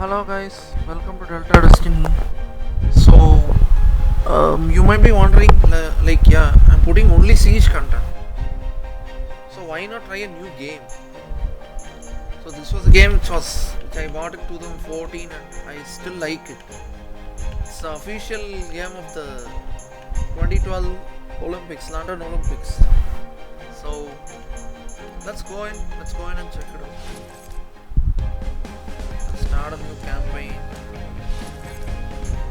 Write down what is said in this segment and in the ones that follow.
Hello guys, welcome to Delta Destiny. So, you might be wondering, yeah, I'm putting only Siege content. So why not try a new game? So this was a game which I bought in 2014 and I still like it. It's the official game of the 2012 Olympics, London Olympics. So let's go in and check it out. Start a new campaign.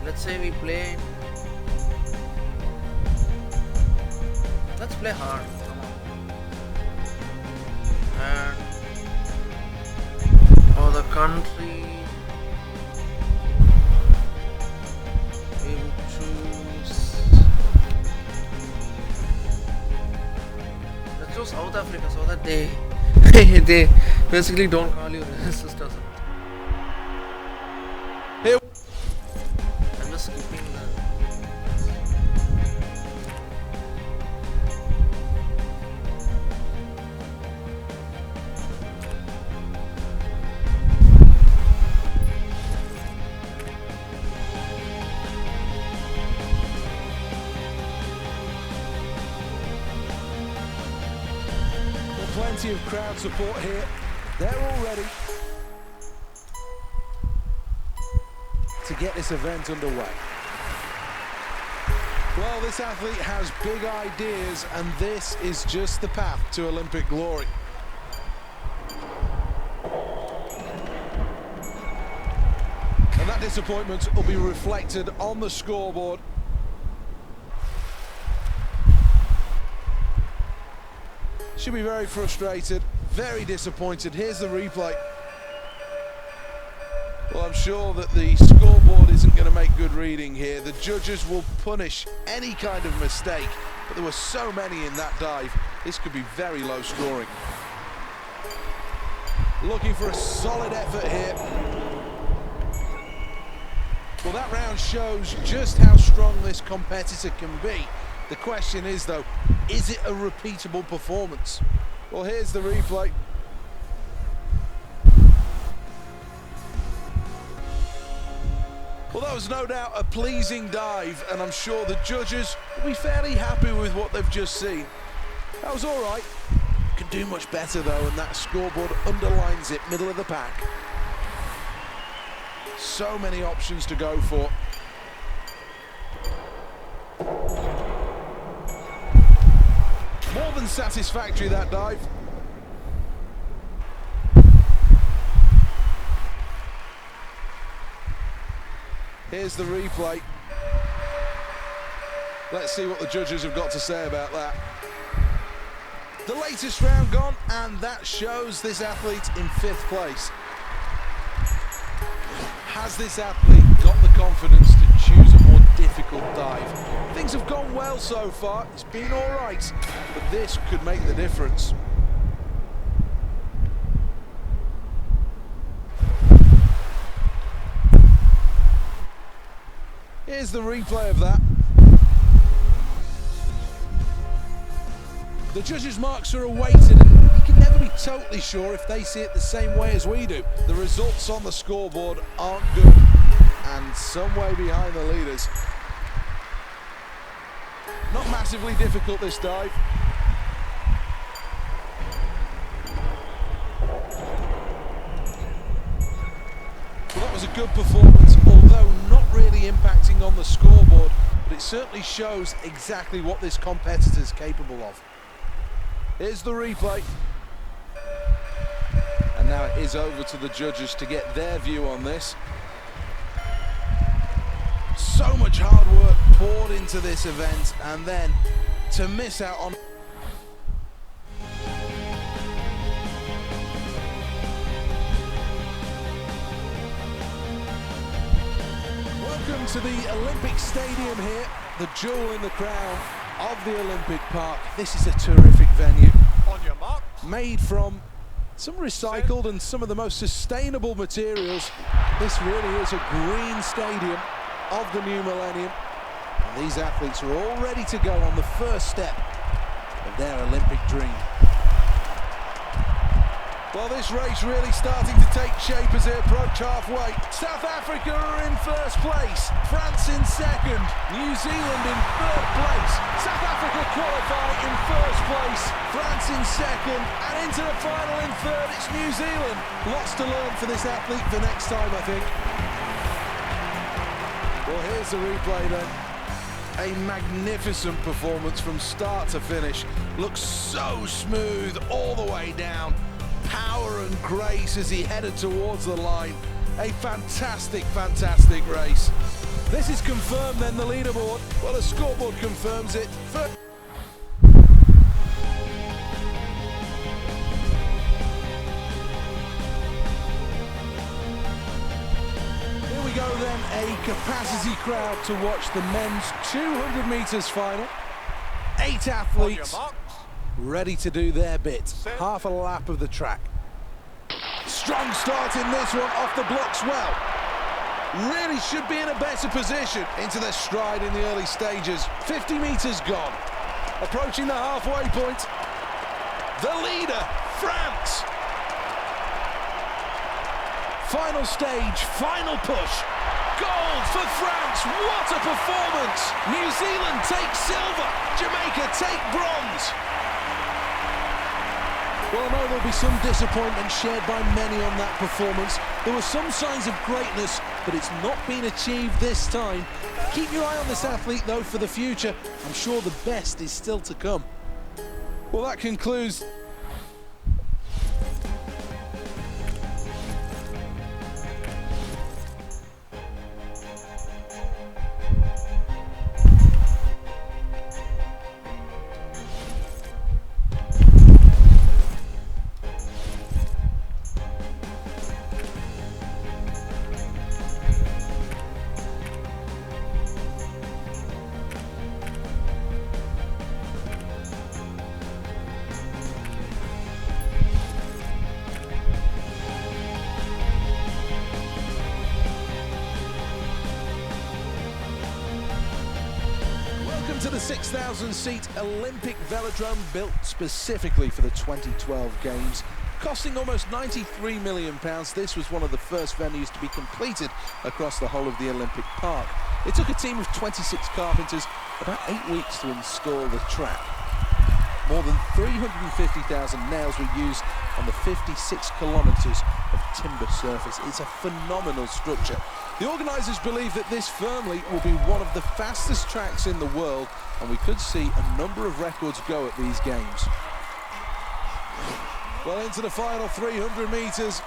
Let's say we play. Let's play hard. Come on. And for the country, we would choose. Let's choose South Africa so that they they basically don't call you racist or something. Hey. I'm just skipping the. Well, plenty of crowd support here. They're all ready to get this event underway. Well, this athlete has big ideas, and this is just the path to Olympic glory. And that disappointment will be reflected on the scoreboard. She'll be very frustrated, very disappointed. Here's the replay. Well, I'm sure that the scoreboard isn't going to make good reading here. The judges will punish any kind of mistake, but there were so many in that dive. This could be very low scoring. Looking for a solid effort here. Well, that round shows just how strong this competitor can be. The question is, though, is it a repeatable performance? Well, here's the replay. Well, that was no doubt a pleasing dive, and I'm sure the judges will be fairly happy with what they've just seen. That was all right. Can do much better, though, and that scoreboard underlines it, middle of the pack. So many options to go for. More than satisfactory, that dive. Here's the replay. Let's see what the judges have got to say about that. The latest round gone, and that shows this athlete in 5th place. Has this athlete got the confidence to choose a more difficult dive? Things have gone well so far, it's been all right, but this could make the difference. Here's the replay of that. The judges' marks are awaited, and you can never be totally sure if they see it the same way as we do. The results on the scoreboard aren't good, and some way behind the leaders. Not massively difficult, this dive. Well, that was a good performance, although not really impacting on the scoreboard, but it certainly shows exactly what this competitor is capable of. Here's the replay. And now it is over to the judges to get their view on this. So much hard work poured into this event, and then to miss out on... Welcome to the Olympic Stadium here, the jewel in the crown of the Olympic Park. This is a terrific venue. On your mark. Made from some recycled and some of the most sustainable materials. This really is a green stadium of the new millennium. And these athletes are all ready to go on the first step of their Olympic dream. Well, this race really starting to take shape as they approach halfway. South Africa are in first place, France in second, New Zealand in third place. South Africa qualify in first place, France in second, and into the final in third, it's New Zealand. Lots to learn for this athlete for next time, I think. Well, here's the replay then. A magnificent performance from start to finish. Looks so smooth all the way down. Power and grace as he headed towards the line. A fantastic, fantastic race. This is confirmed then, the leaderboard. Well, the scoreboard confirms it. Here we go then, a capacity crowd to watch the men's 200 metres final. 8 athletes ready to do their bit. Half a lap of the track. Strong start in this one, off the blocks well. Really should be in a better position into their stride in the early stages. 50 metres gone. Approaching the halfway point. The leader, France. Final stage, final push. Gold for France, what a performance! New Zealand take silver, Jamaica take bronze. Well, I know there'll be some disappointment shared by many on that performance. There were some signs of greatness, but it's not been achieved this time. Keep your eye on this athlete, though, for the future. I'm sure the best is still to come. Well, that concludes to the 6,000-seat Olympic velodrome built specifically for the 2012 Games. Costing almost £93 million, this was one of the first venues to be completed across the whole of the Olympic Park. It took a team of 26 carpenters about 8 weeks to install the track. More than 350,000 nails were used on the 56 kilometres of timber surface. It's a phenomenal structure. The organisers believe that this firmly will be one of the fastest tracks in the world, and we could see a number of records go at these games. Well, into the final 300 metres.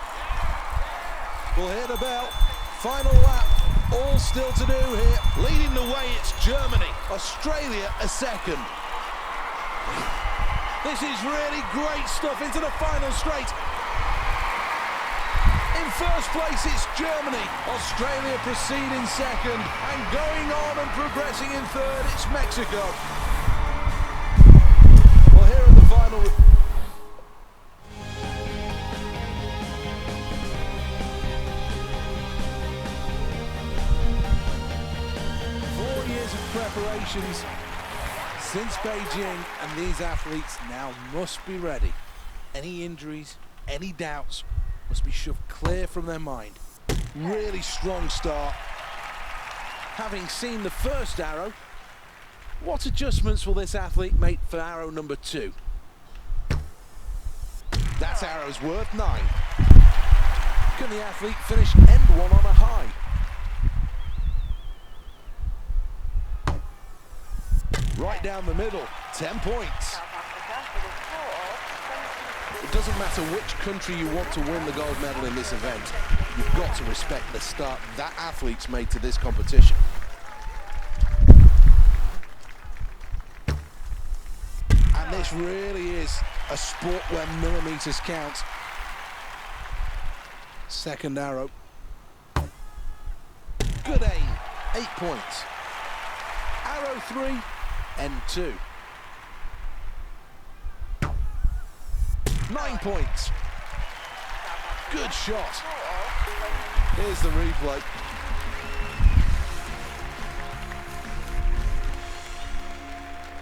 We'll hear the bell. Final lap. All still to do here. Leading the way, it's Germany. Australia a second. This is really great stuff into the final straight. In first place, it's Germany. Australia proceeding second. And going on and progressing in third, it's Mexico. Well, here are the final... 4 years of preparations since Beijing, and these athletes now must be ready. Any injuries, any doubts must be shoved clear from their mind. Really strong start. Having seen the first arrow, what adjustments will this athlete make for arrow number 2? That arrow's worth 9. Can the athlete finish end one on a high? Right down the middle, 10 points. It doesn't matter which country you want to win the gold medal in this event. You've got to respect the start that athlete's made to this competition. And this really is a sport where millimetres count. Second arrow. Good aim, 8 points. Arrow 3, N2. 9 points. Good shot. Here's the replay.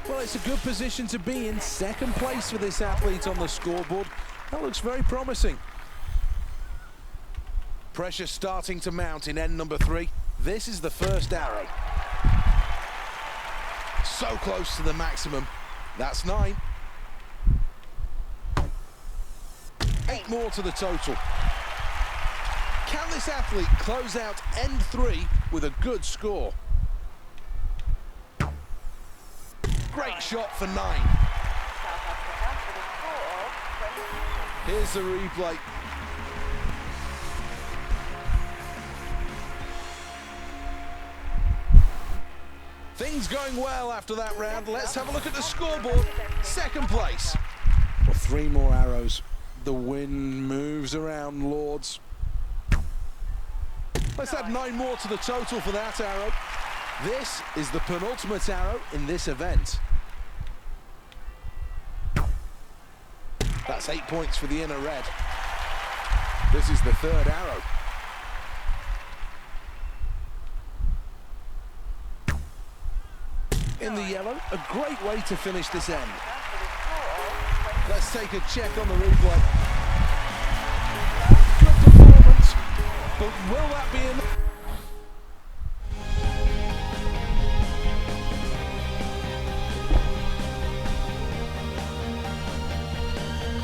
Well, it's a good position to be in. Second place for this athlete on the scoreboard. That looks very promising. Pressure starting to mount in end number 3. This is the first arrow. So close to the maximum. That's 9. 8 more to the total. Can this athlete close out end 3 with a good score? Great shot for 9. Here's the replay. Things going well after that round. Let's have a look at the scoreboard. Second place. Well, 3 more arrows. The wind moves around, Lords. Let's add 9 more to the total for that arrow. This is the penultimate arrow in this event. That's 8 points for the inner red. This is the third arrow. In the yellow, a great way to finish this end. Let's take a check on the replay. Good performance, but will that be enough?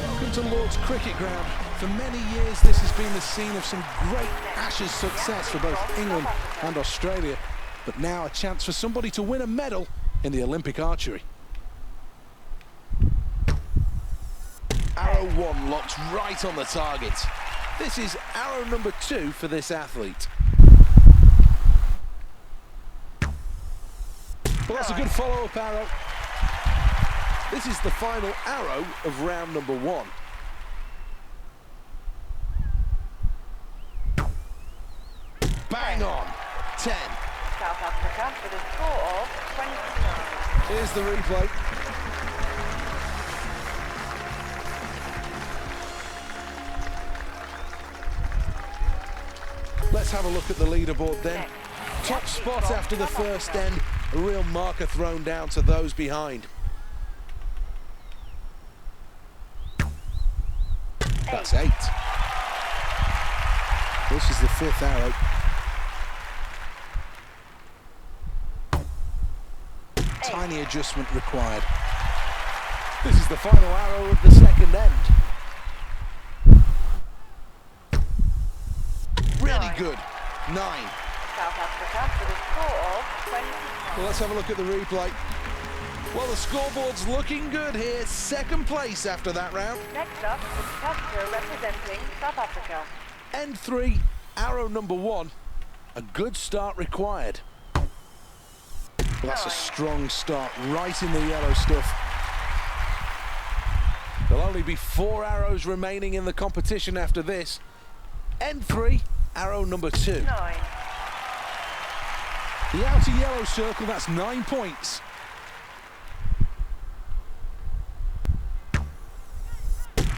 Welcome to Lord's Cricket Ground. For many years, this has been the scene of some great Ashes success for both England and Australia. But now a chance for somebody to win a medal in the Olympic archery. Arrow 1 locked right on the target. This is arrow number 2 for this athlete. Well, that's a good follow-up arrow. This is the final arrow of round number 1. Bang on. 10. South Africa with a score of 29. Here's the replay. Let's have a look at the leaderboard then. Top spot after the first end. A real marker thrown down to those behind. That's 8. This is the 5th arrow. Tiny adjustment required. This is the final arrow of the second end. Really good. 9. South Africa with a score of 29. Well, let's have a look at the replay. Well, the scoreboard's looking good here. Second place after that round. Next up is Castro representing South Africa. End 3, arrow number 1. A good start required. Well, that's a strong start, right in the yellow stuff. There'll only be 4 arrows remaining in the competition after this. End 3, arrow number 2. 9. The outer yellow circle, that's 9 points.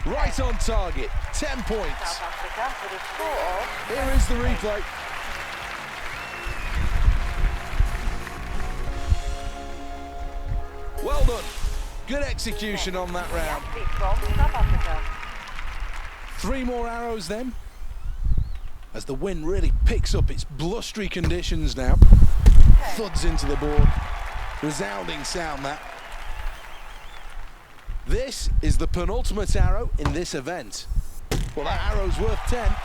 Right on target, 10 points. South Africa with a score of... Here is the replay. Well done. Good execution on that round. Athlete from South Africa. 3 more arrows then. As the wind really picks up its blustery conditions now. Thuds into the board. Resounding sound that. This is the penultimate arrow in this event. Well, that arrow's worth 10.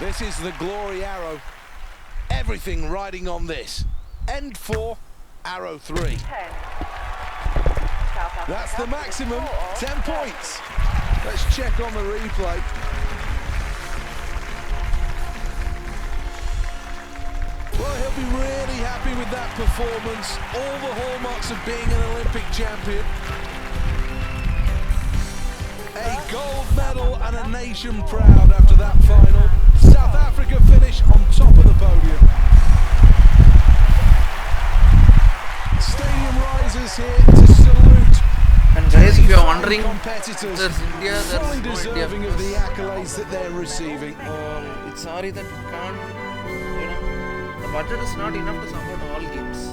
This is the glory arrow. Everything riding on this. End 4, arrow 3. 10. South Africa That's the with a maximum, score of 10 points. Let's check on the replay. Well, he'll be really happy with that performance. All the hallmarks of being an Olympic champion. A gold medal and a nation proud after that final. South Africa finish on top of the podium. Stadium risers here to salute. And guys, if you are wondering, competitors, there's India, there's fully no deserving India of the accolades that they're receiving. It's sorry that you can't, the budget is not enough to support all games.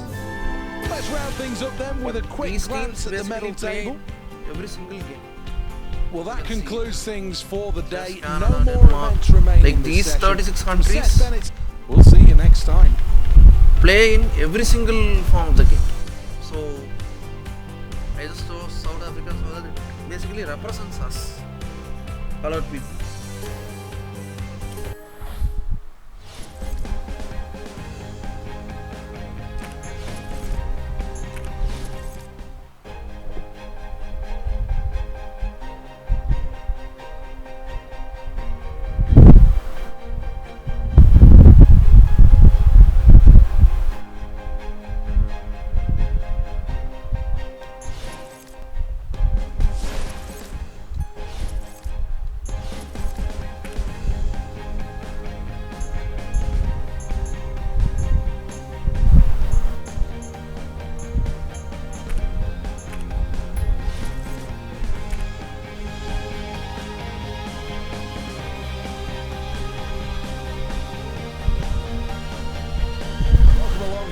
Let's round things up then with a quick These glance teams at the medal basically play table. every single game. Well, that concludes things for the day. Just No another more Denmark. events remaining Like this these session. 36 From countries Seth Bennett, we'll see you next time. play in every single form of the game. So I just chose South Africa so that it basically represents us, colored people.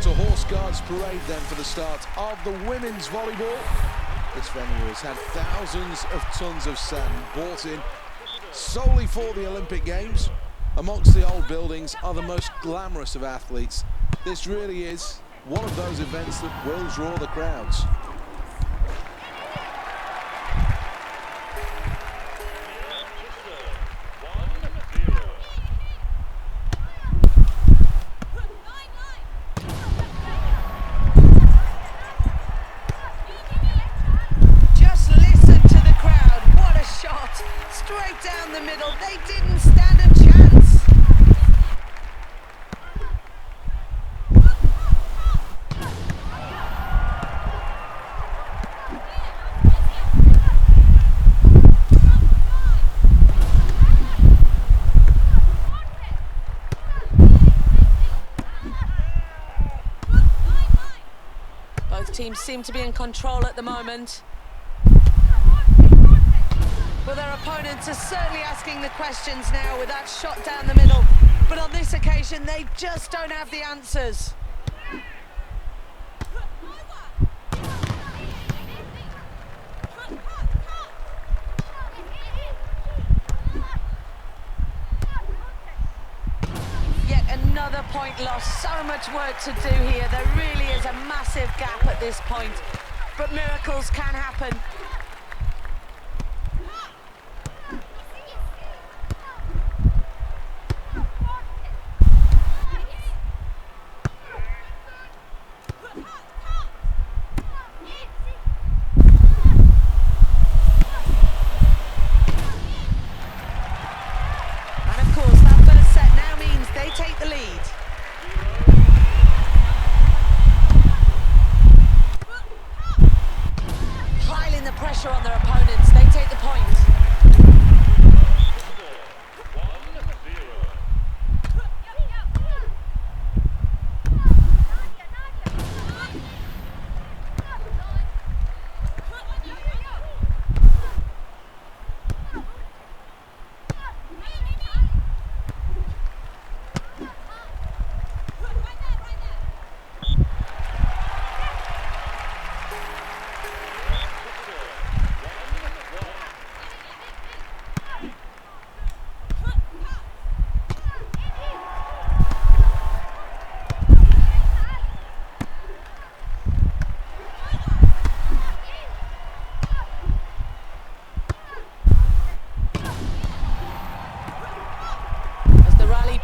To Horse Guards Parade then for the start of the women's volleyball. This venue has had thousands of tons of sand brought in solely for the Olympic Games. Amongst the old buildings are the most glamorous of athletes. This really is one of those events that will draw the crowds. Straight down the middle, they didn't stand a chance. Both teams seem to be in control at the moment. Well, their opponents are certainly asking the questions now with that shot down the middle. But on this occasion, they just don't have the answers. Yet another point lost. So much work to do here. There really is a massive gap at this point. But miracles can happen. Take the lead. Piling the pressure on their opponents, they take the point.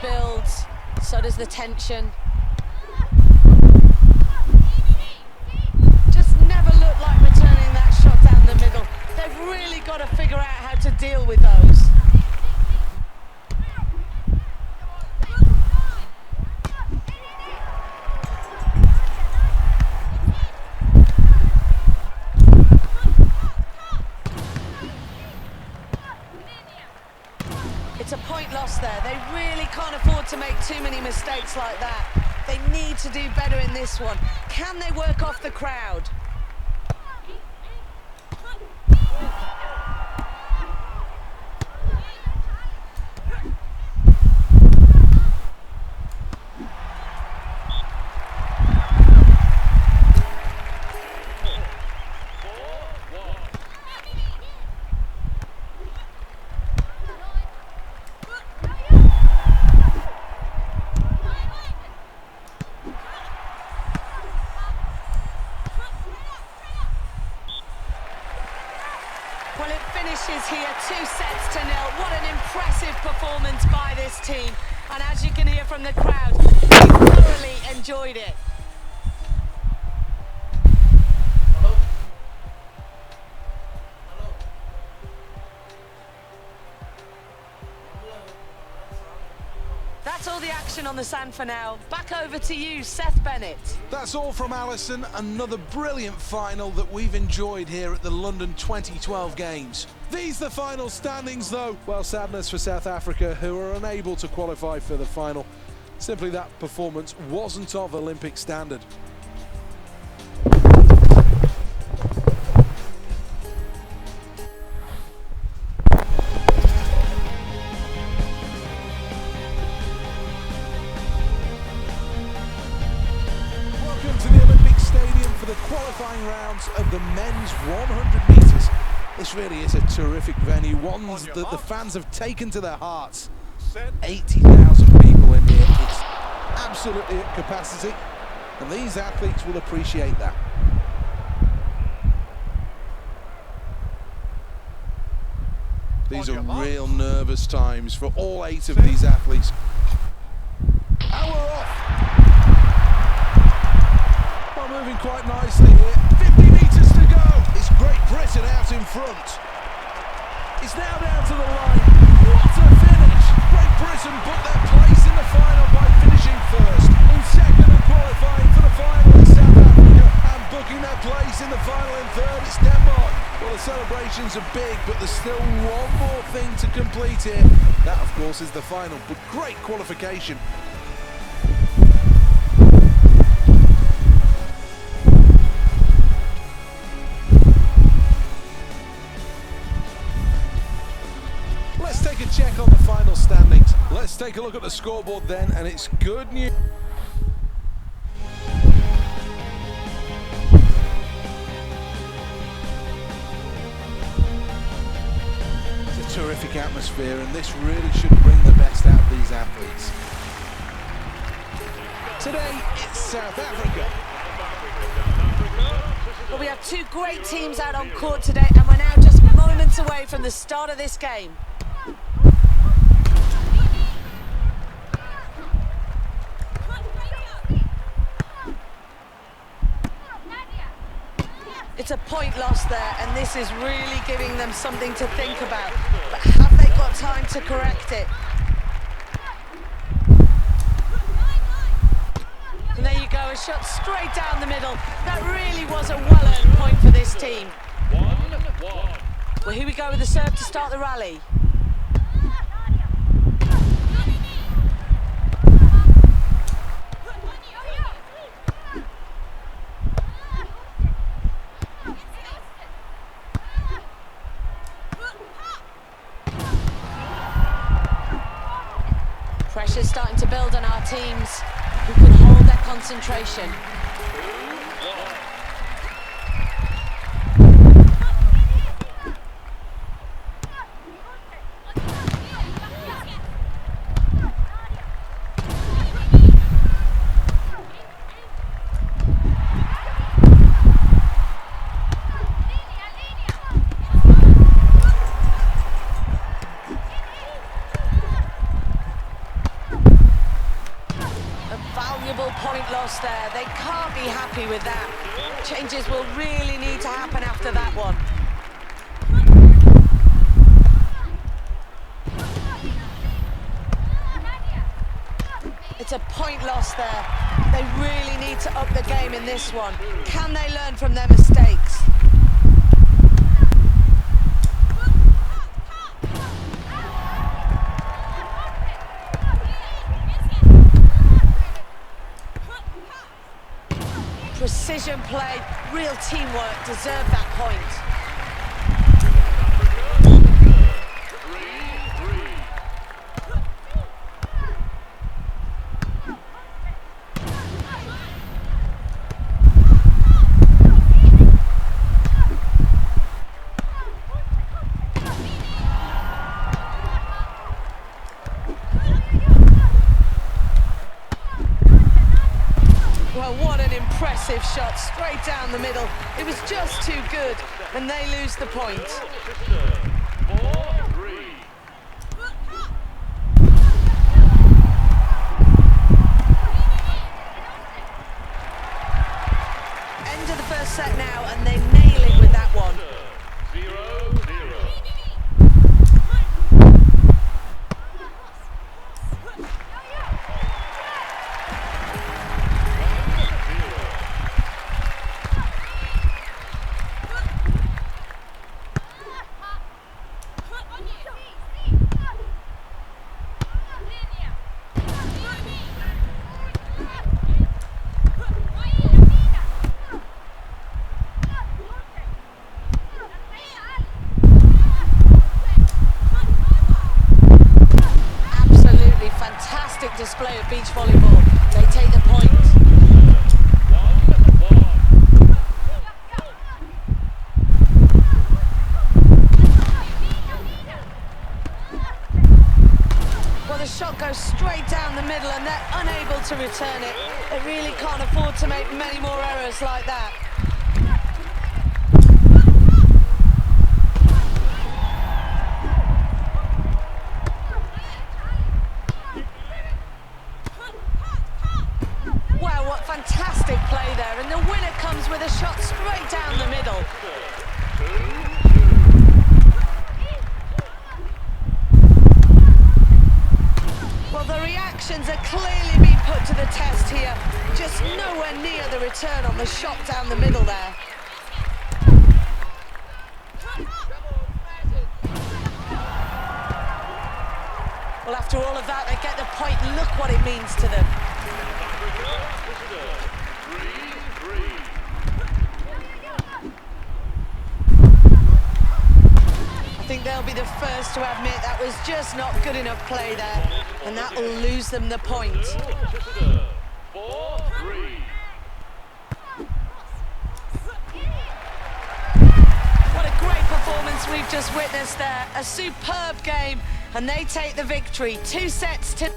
Builds, so does the tension. Just never looked like returning that shot down the middle. They've really got to figure out how to deal with those. It's a point lost there. They really can't afford to make too many mistakes like that. They need to do better in this one. Can they work off the crowd? performance by this team. And as you can hear from the crowd, they thoroughly enjoyed it. That's all the action on the sand for now. Back over to you, Seth Bennett. That's all from Alison. Another brilliant final that we've enjoyed here at the London 2012 Games. These the final standings though. Well, sadness for South Africa, who are unable to qualify for the final. Simply that performance wasn't of Olympic standard. Qualifying rounds of the men's 100 metres. This really is a terrific venue, one that the fans have taken to their hearts. 80,000 people in here, it's absolutely at capacity, and these athletes will appreciate that. These are real nervous times for all 8 of these athletes. And we're off! Moving quite nicely here. 50 metres to go. It's Great Britain out in front. It's now down to the line. What a finish! Great Britain put their place in the final by finishing first. In second and qualifying for the final is South Africa. And booking their place in the final in third is Denmark. Well, the celebrations are big, but there's still one more thing to complete here. That, of course, is the final, but great qualification. Let's take a check on the final standings. Let's take a look at the scoreboard then, and it's good news. It's a terrific atmosphere, and this really should bring the best out of these athletes. Today, it's South Africa. Well, we have 2 great teams out on court today, and we're now just moments away from the start of this game. It's a point loss there, and this is really giving them something to think about. But have they got time to correct it? And there you go, a shot straight down the middle. That really was a well-earned point for this team. 1-1. Well, here we go with the serve to start the rally. Pressure's starting to build on our teams, who can hold their concentration. Point lost there. They can't be happy with that. Changes will really need to happen after that one. It's a point loss there. They really need to up the game in this one. Can they learn from their mistakes? Precision play, real teamwork, deserved that point. Well, what an impressive shot, straight down the middle. It was just too good, and they lose the point. 4-3. fantastic display of beach volleyball. They take the point. 1-1. Well, the shot goes straight down the middle and they're unable to return it. They really can't afford to make many more errors like that. Wow, what fantastic play there. And the winner comes with a shot straight down the middle. Well, the reactions are clearly being put to the test here. Just nowhere near the return on the shot down the middle there. Well, after all of that, they get the point. Look what it means to them. 3-3. I think they'll be the first to admit that was just not good enough play there, and that will lose them the point. 4-3. What a great performance we've just witnessed there. A superb game, and they take the victory. 2 sets to...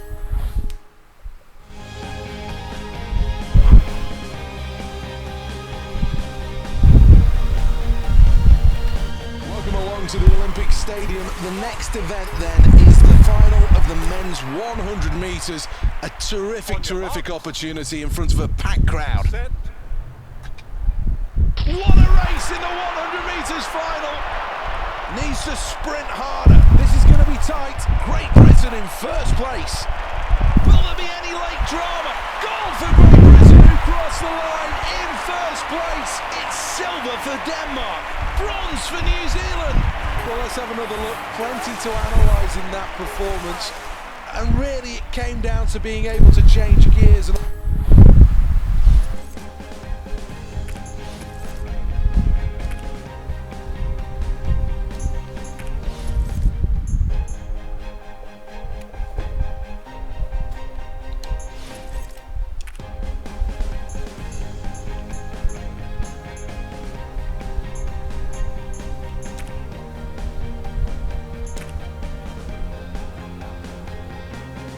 Welcome along to the Olympic Stadium. The next event then is the final of the men's 100 metres. A terrific opportunity in front of a packed crowd. What a race in the 100 metres final. Needs to sprint harder. This is going to be tight. Great Britain in first place. Will there be any late drama? Goal for Great Britain, who crossed the line in first place. It's silver for Denmark. Bronze for New Zealand. Well, let's have another look. Plenty to analyse in that performance. And really it came down to being able to change gears.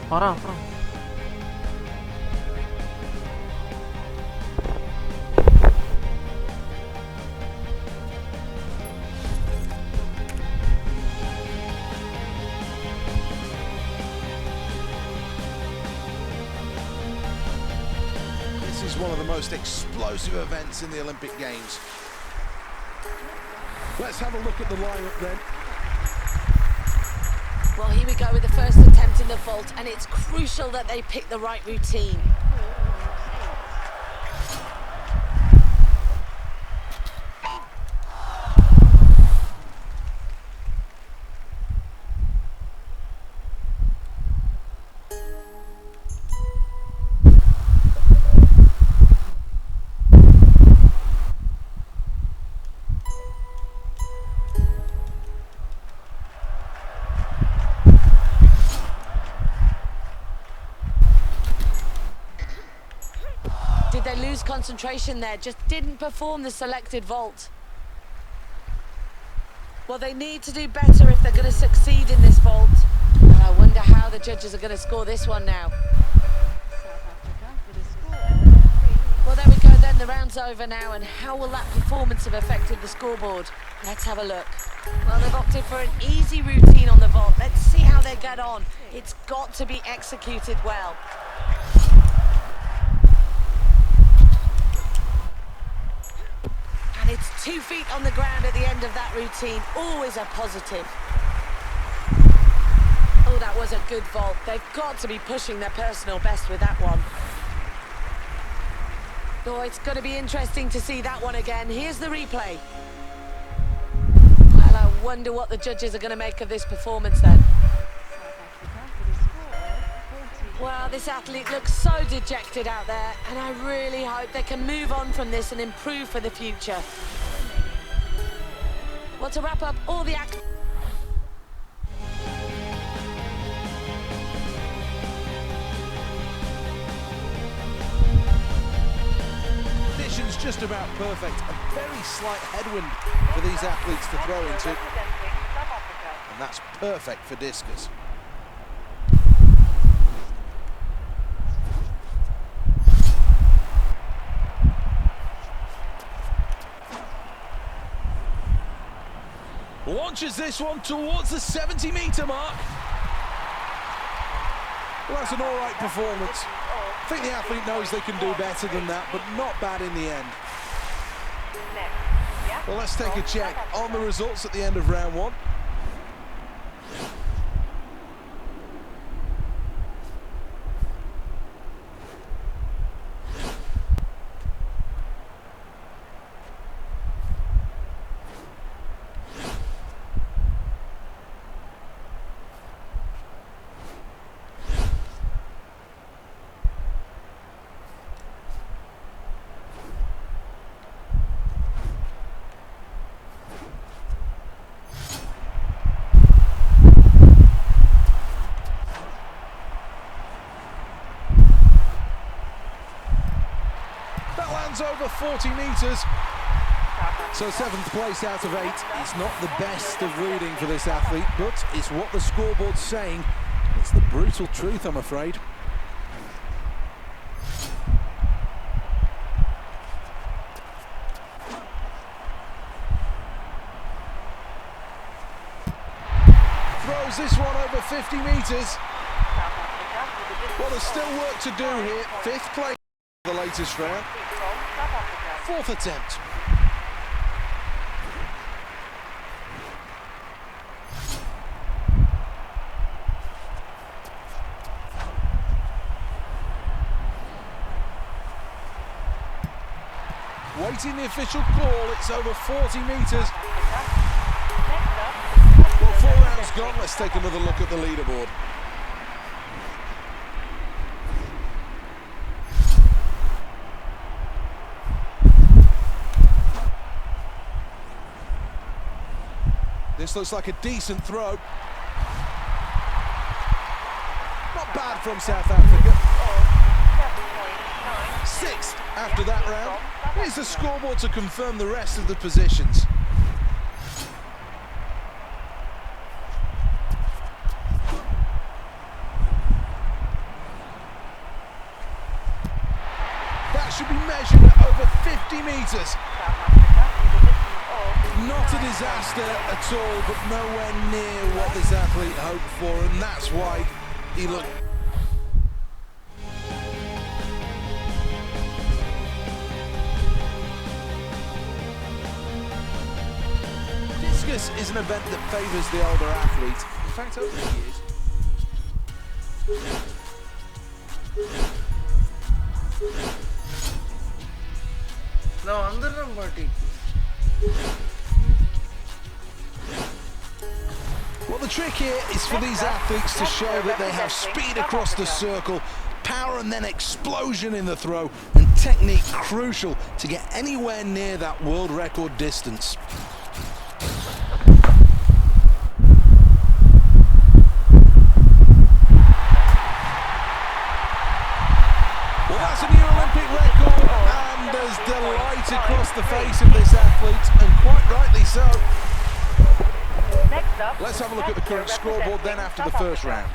Farah. This is one of the most explosive events in the Olympic Games. Let's have a look at the lineup then. Well, here we go with the first attempt in the vault, and it's crucial that they pick the right routine. Did they lose concentration there? Just didn't perform the selected vault. Well, they need to do better if they're going to succeed in this vault. And I wonder how the judges are going to score this one now. Well, there we go then. The round's over now. And how will that performance have affected the scoreboard? Let's have a look. Well, they've opted for an easy routine on the vault. Let's see how they get on. It's got to be executed well. And it's 2 feet on the ground at the end of that routine. Always a positive. Oh, that was a good vault. They've got to be pushing their personal best with that one. Oh, it's going to be interesting to see that one again. Here's the replay. Well, I wonder what the judges are going to make of this performance then. Well, this athlete looks so dejected out there, and I really hope they can move on from this and improve for the future. Well, to wrap up all the just about perfect. A very slight headwind for these athletes to throw into. And that's perfect for discus. Launches this one towards the 70-meter mark. Well, that's an all right performance. I think the athlete knows they can do better than that, but not bad in the end. Well, let's take a check on the results at the end of round one. Over 40 metres, so 7th place out of 8. It's not the best of reading for this athlete, but it's what the scoreboard's saying. It's the brutal truth, I'm afraid. Throws this one over 50 metres. Well, there's still work to do here. 5th place for the latest round. 4th attempt. Waiting the official call, it's over 40 metres. Well, 4 rounds gone, let's take another look at the leaderboard. This looks like a decent throw. Not bad from South Africa. 6th after that round. Here's the scoreboard to confirm the rest of the positions. That should be measured at over 50 metres. Not a disaster at all, but nowhere near what this athlete hoped for, and that's why he looked. Discus is an event that favours the older athlete. In fact, over the years. Now, under number T. Well, the trick here is for these athletes to show that they have speed across the circle, power and then explosion in the throw, and technique crucial to get anywhere near that world record distance. Well, that's a new Olympic record, and there's delight across the face of this athlete, and quite rightly so. Let's have a look at the current scoreboard then after the first round.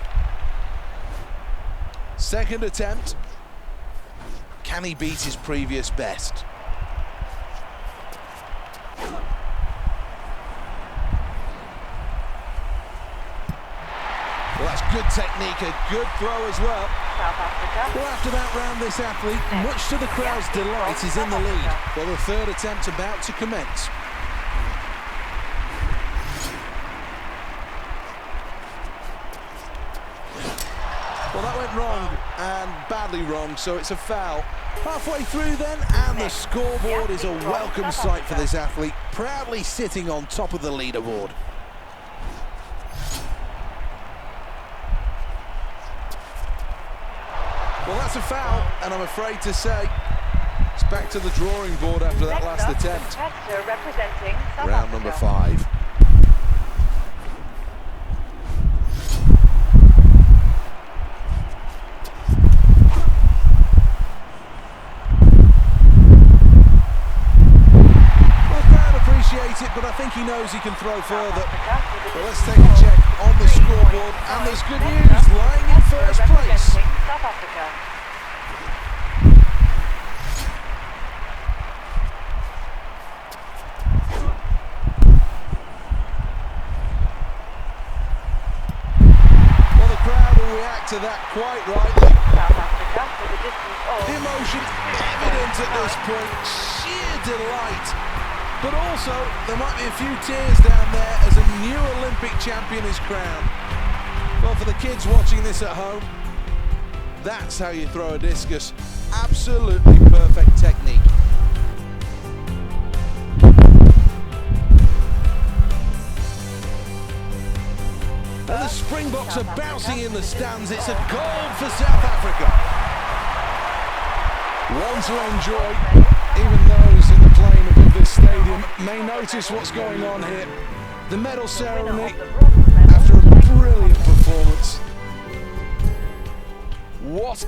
2nd attempt. Can he beat his previous best? Well, that's good technique, a good throw as well. Well, after that round, this athlete, much to the crowd's delight, is in the lead. Well, the 3rd attempt about to commence. Well, that went wrong, and badly wrong, so it's a foul. Halfway through then, and the scoreboard is a welcome sight for this athlete, proudly sitting on top of the leaderboard. Well, that's a foul, and I'm afraid to say, it's back to the drawing board after that last attempt. Round number 5. knows he can throw further. But let's take a check on the scoreboard, and there's good news, lying in first place. South Africa. Well, the crowd will react to that quite rightly. South Africa with a distance of The emotion evident at this point, sheer delight. But also, there might be a few tears down there as a new Olympic champion is crowned. Well, for the kids watching this at home, that's how you throw a discus. Absolutely perfect technique. And the Springboks are bouncing in the stands. It's a goal for South Africa. One to enjoy. Even those in the plane above this stadium may notice what's going on here. The medal ceremony after a brilliant performance. What